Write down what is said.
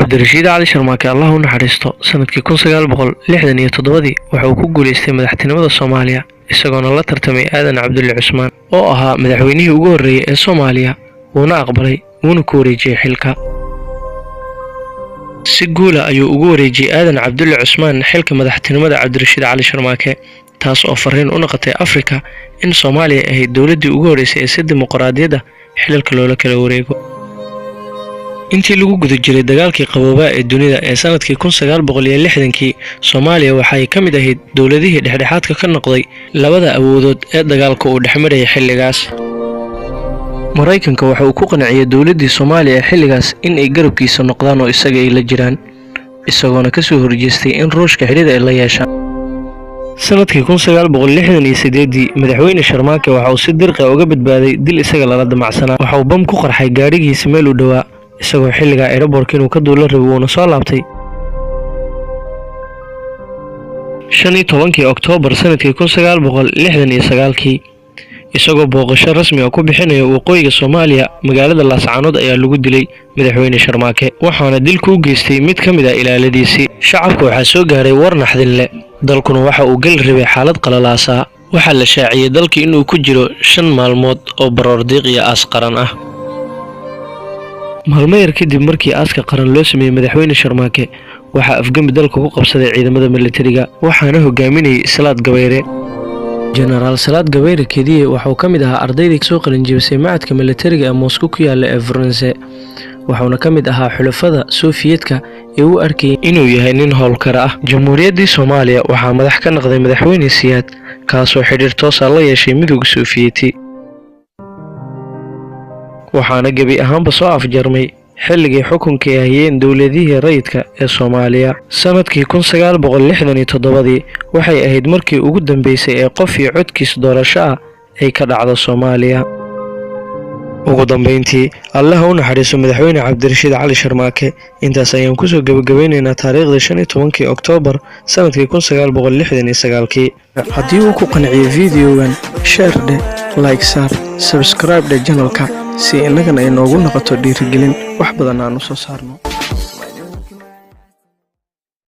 cabdirashiid cali sharmaake allah u naxariisto sanadkii 1967 waxa uu ku guuleystay madaxtinimada Soomaaliya isagoona la tartamay aadan cabdulle cusmaan oo ahaa madaxweynihii ugu horeeyay ee Soomaaliya wuuna aqbalay wuuna ku wareejiyay xilka si guul ah ayuu ugu wareejiyay aadan cabdulle cusmaan xilka madaxtinimada cabdirashiid cali sharmaake taas oo fariin u noqotay Afrika in Soomaaliya ay dawladii ugu horeysay ee si dimuqraadiyad ah xilka loola kala wareego intii lagu guda jiray dagaalkii qaboobaa ee dunida ee sanadkii 1960kii Soomaaliya waxay ka mid ahayd dawladihii dhexdhexaadka ka noqday labada awoodood ee dagaalka uu dhexmaray xilligaas Mareykanka waxa uu ku qanciyay dawladii Soomaaliya xilligaas in ay garabkiisa noqdaan oo isaga ay la jiraan isagoona ka soo horjeestay in Ruushka xiriir ay la yeeshaan sanadkii 1968 madaxweyne Sharmaake waxa uu si dirqi uga badbaaday dil isaga la damacsanaa waxa uu bam ku qarxay gaarigiisa meel u dhawaa isagoo xilliga aeroboortka inuu ka duulo rabay wuuna soo laabtay 15 Oktoobar sanadkii 1969kii isagoo booqasho rasmi ah ku bixinaya waqooyiga Soomaaliya magaalada Laascaanood ayaa lagu dilay madaxweyne Sharmaake waxaana dilku u geystay mid ka mid ah ilaaladiisii shacabku waxa soo gaaray war naxdin leh dalkuna waxa uu gal rabay xaalad qalalaasa waxa la shaaciyay dalkii inuu ku jiro 5 maalmood oo baroordiiq iyo aas qaran ah maalmo yar kadib markii aaska qaran loo sameeyay madaxweyne Sharmaake waxa afgambi dalka ku qabsaday ciidamada militariga waxaana hogaaminayay Salaad Gabayre General Salaad Gabayre kediye waxa uu kamid ahaa ardaydii soo qalin jebisay macadka militariga ee Moscow ku yaala ee France waxaana kamid ahaa xulafada Sofiyeedka ee uu arkay inuu yahay nin howlkar ah Jamhuuriyaddii Soomaaliya waxa madax ka noqday madaxweyne Siyaad kaasoo xiriir toos ah la yeeshay midowga Sofiyeeti waxaana gabi ahaanba soo afjarmay xilligii xukunka ay hayeen dawladihii rayidka ee Soomaaliya sanadkii 1967 waxay ahayd markii ugu dambeysay ee qof iyo codkiis doorasho ah ay ka dhacdo Soomaaliya ugu dambeyntii Allah u naxariiso madaxweyne cabdirashiid cali sharmaake intaas ayaan ku soo gabagabeynaynaa taariikhda 15 Oktoobar sanadkii 1969kii haddii uu ku qanciyo videogan share dhe like sar subscribe dhe channelka si inagana ay noogu noqoto dhiirigelin wax badan aan u soo saarno